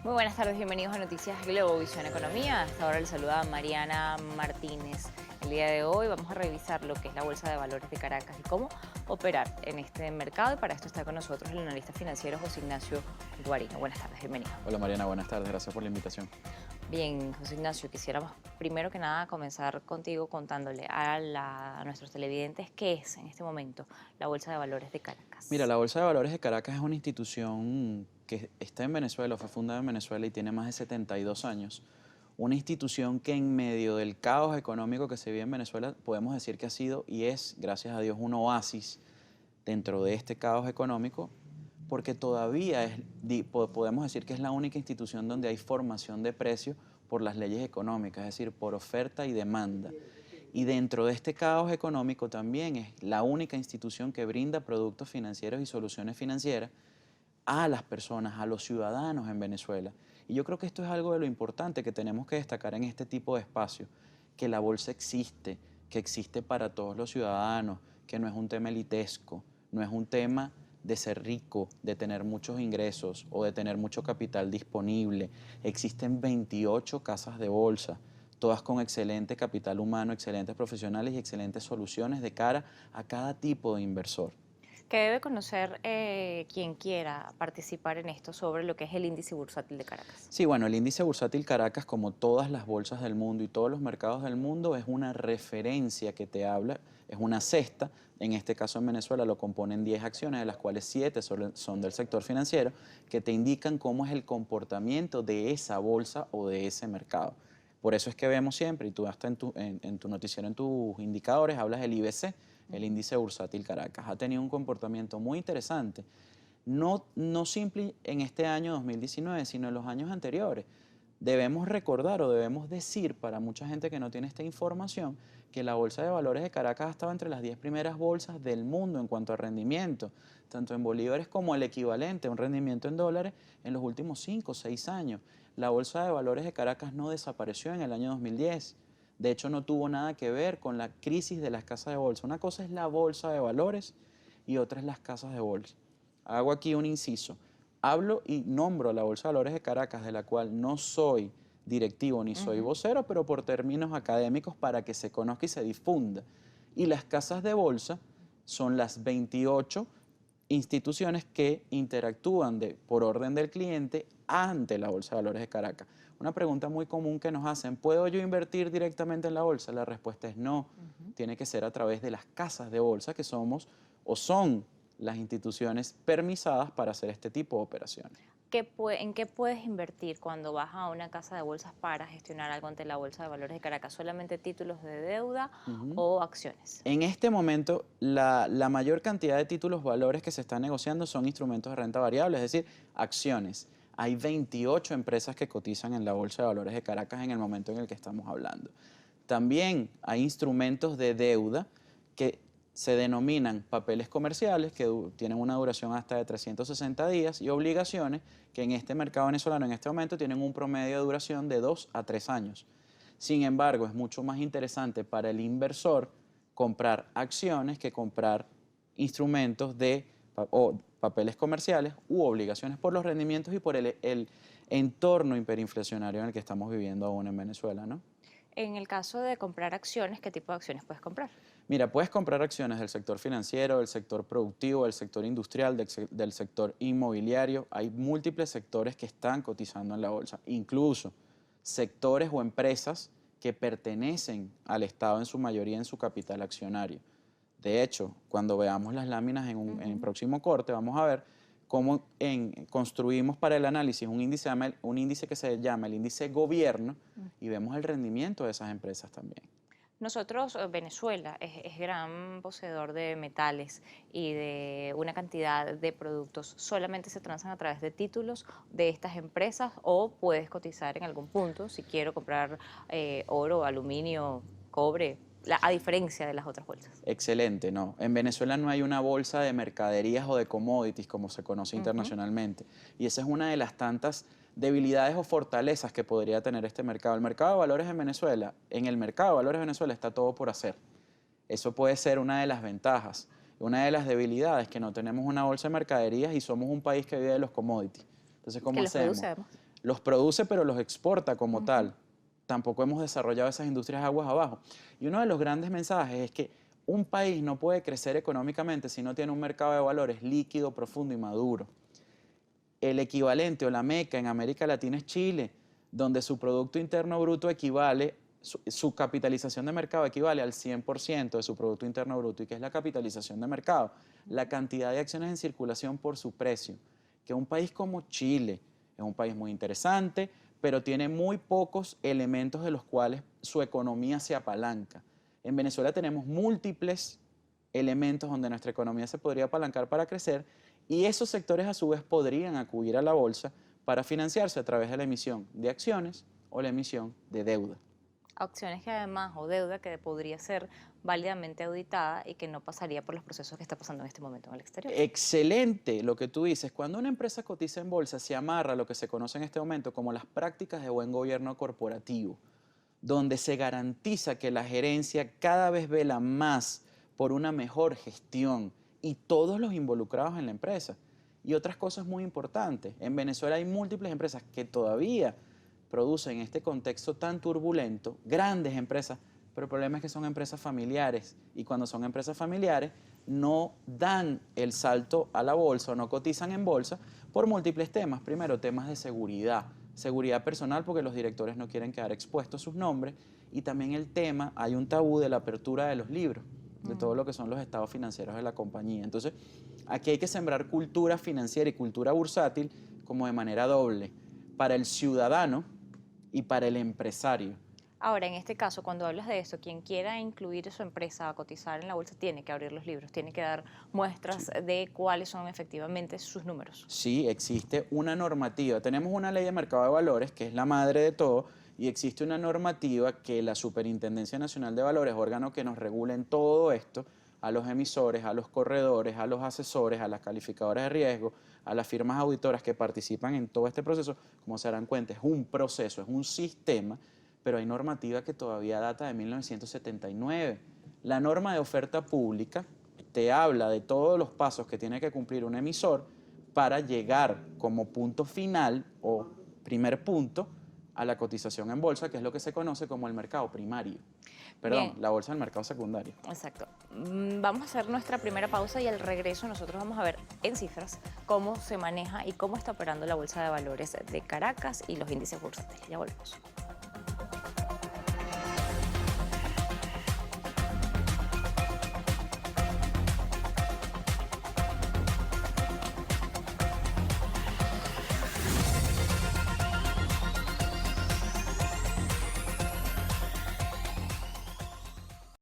Muy buenas tardes, bienvenidos a Noticias Globovisión Economía. Hasta ahora les saluda Mariana Martínez. El día de hoy vamos a revisar lo que es la Bolsa de Valores de Caracas y cómo operar en este mercado. Y para esto está con nosotros el analista financiero José Ignacio Guarino. Buenas tardes, bienvenido. Hola Mariana, buenas tardes, gracias por la invitación. Bien, José Ignacio, quisiéramos primero que nada comenzar contigo contándole a nuestros televidentes qué es en este momento la Bolsa de Valores de Mira, Caracas. la Bolsa de Valores de Caracas es una institución que está en Venezuela, fue fundada en Venezuela y tiene más de 72 años. Una institución que en medio del caos económico que se vive en Venezuela, podemos decir que ha sido y es, gracias a Dios, un oasis dentro de este caos económico, porque todavía podemos decir que es la única institución donde hay formación de precios por las leyes económicas, es decir, por oferta y demanda. Y dentro de este caos económico también es la única institución que brinda productos financieros y soluciones financieras a las personas, a los ciudadanos en Venezuela. Y yo creo que esto es algo de lo importante que tenemos que destacar en este tipo de espacios, que la bolsa existe, que existe para todos los ciudadanos, que no es un tema elitesco, no es un tema de ser rico, de tener muchos ingresos o de tener mucho capital disponible. Existen 28 casas de bolsa, todas con excelente capital humano, excelentes profesionales y excelentes soluciones de cara a cada tipo de inversor. Que debe conocer quien quiera participar en esto sobre lo que es el índice bursátil de Caracas. Sí, bueno, el índice bursátil Caracas, como todas las bolsas del mundo y todos los mercados del mundo, es una referencia que te habla, es una cesta. En este caso en Venezuela lo componen 10 acciones, de las cuales 7 son del sector financiero, que te indican cómo es el comportamiento de esa bolsa o de ese mercado. Por eso es que vemos siempre, y tú hasta en tu noticiero, en tus indicadores, hablas del IBC, el índice bursátil Caracas. Ha tenido un comportamiento muy interesante no simple en este año 2019, sino en los años anteriores. Debemos recordar o debemos decir para mucha gente que no tiene esta información que la Bolsa de Valores de Caracas ha estado entre las 10 primeras bolsas del mundo en cuanto a rendimiento, tanto en bolívares como el equivalente a un rendimiento en dólares en los últimos 5 o 6 años. La Bolsa de Valores de Caracas no desapareció en el año 2010. De hecho, no tuvo nada que ver con la crisis de las casas de bolsa. Una cosa es la Bolsa de Valores y otra es las casas de bolsa. Hago aquí un inciso. Hablo y nombro a la Bolsa de Valores de Caracas, de la cual no soy directivo ni soy vocero, pero por términos académicos para que se conozca y se difunda. Y las casas de bolsa son las 28 instituciones que interactúan por orden del cliente ante la Bolsa de Valores de Caracas. Una pregunta muy común que nos hacen, ¿puedo yo invertir directamente en la bolsa? La respuesta es no. Tiene que ser a través de las casas de bolsa que somos o son las instituciones permisadas para hacer este tipo de operaciones. ¿En qué puedes invertir cuando vas a una casa de bolsas para gestionar algo ante la Bolsa de Valores de Caracas? ¿Solamente títulos de deuda Ujú. o acciones? En este momento, la mayor cantidad de títulos valores que se están negociando son instrumentos de renta variable, es decir, acciones. Hay 28 empresas que cotizan en la Bolsa de Valores de Caracas en el momento en el que estamos hablando. También hay instrumentos de deuda que se denominan papeles comerciales, que tienen una duración hasta de 360 días, y obligaciones que en este mercado venezolano en este momento tienen un promedio de duración de 2 a 3 años. Sin embargo, es mucho más interesante para el inversor comprar acciones que comprar instrumentos o papeles comerciales u obligaciones por los rendimientos y por el entorno hiperinflacionario en el que estamos viviendo aún en Venezuela, ¿no? En el caso de comprar acciones, ¿qué tipo de acciones puedes comprar? Mira, puedes comprar acciones del sector financiero, del sector productivo, del sector industrial, del sector inmobiliario. Hay múltiples sectores que están cotizando en la bolsa, incluso sectores o empresas que pertenecen al Estado en su mayoría en su capital accionario. De hecho, cuando veamos las láminas en el próximo corte, vamos a ver cómo construimos para el análisis un índice que se llama el índice gobierno y vemos el rendimiento de esas empresas también. Nosotros, Venezuela, es gran poseedor de metales y de una cantidad de productos. ¿Solamente se transan a través de títulos de estas empresas o puedes cotizar en algún punto si quiero comprar oro, aluminio, cobre, a diferencia de las otras bolsas? Excelente, no. En Venezuela no hay una bolsa de mercaderías o de commodities como se conoce Ujú. internacionalmente. Y esa es una de las tantas debilidades o fortalezas que podría tener este mercado. El mercado de valores en Venezuela, en el mercado de valores de Venezuela está todo por hacer. Eso puede ser una de las ventajas. Una de las debilidades, que no tenemos una bolsa de mercaderías y somos un país que vive de los commodities. Entonces, ¿cómo Que los produce hacemos? además. los produce pero los exporta como tal. Tampoco hemos desarrollado esas industrias aguas abajo. Y uno de los grandes mensajes es que un país no puede crecer económicamente si no tiene un mercado de valores líquido, profundo y maduro. El equivalente o la meca en América Latina es Chile, donde su Producto Interno Bruto equivale, su capitalización de mercado equivale al 100% de su Producto Interno Bruto. ¿Y qué es la capitalización de mercado? La cantidad de acciones en circulación por su precio. Que un país como Chile es un país muy interesante, pero tiene muy pocos elementos de los cuales su economía se apalanca. En Venezuela tenemos múltiples elementos donde nuestra economía se podría apalancar para crecer y esos sectores a su vez podrían acudir a la bolsa para financiarse a través de la emisión de acciones o la emisión de deuda. Acciones que además, o deuda que podría ser válidamente auditada y que no pasaría por los procesos que está pasando en este momento en el exterior. Excelente lo que tú dices. Cuando una empresa cotiza en bolsa, se amarra a lo que se conoce en este momento como las prácticas de buen gobierno corporativo, donde se garantiza que la gerencia cada vez vela más por una mejor gestión y todos los involucrados en la empresa. Y otras cosas muy importantes. En Venezuela hay múltiples empresas que todavía producen en este contexto tan turbulento, grandes empresas, pero el problema es que son empresas familiares y cuando son empresas familiares no dan el salto a la bolsa o no cotizan en bolsa por múltiples temas. Primero, temas de seguridad, seguridad personal porque los directores no quieren quedar expuestos sus nombres y también el tema, hay un tabú de la apertura de los libros, de todo lo que son los estados financieros de la compañía. Entonces, aquí hay que sembrar cultura financiera y cultura bursátil como de manera doble, para el ciudadano y para el empresario. Ahora, en este caso, cuando hablas de esto, quien quiera incluir su empresa a cotizar en la bolsa tiene que abrir los libros, tiene que dar muestras de cuáles son efectivamente sus números. Sí, existe una normativa. Tenemos una ley de mercado de valores que es la madre de todo y existe una normativa que la Superintendencia Nacional de Valores, órgano que nos regula en todo esto, a los emisores, a los corredores, a los asesores, a las calificadoras de riesgo, a las firmas auditoras que participan en todo este proceso, como se darán cuenta, es un proceso, es un sistema, pero hay normativa que todavía data de 1979. La norma de oferta pública te habla de todos los pasos que tiene que cumplir un emisor para llegar como punto final o primer punto a la cotización en bolsa, que es lo que se conoce como el mercado primario. Perdón, Bien, la bolsa del mercado secundario. exacto. Vamos a hacer nuestra primera pausa y al regreso nosotros vamos a ver en cifras cómo se maneja y cómo está operando la Bolsa de Valores de Caracas y los índices bursátiles. Ya volvemos.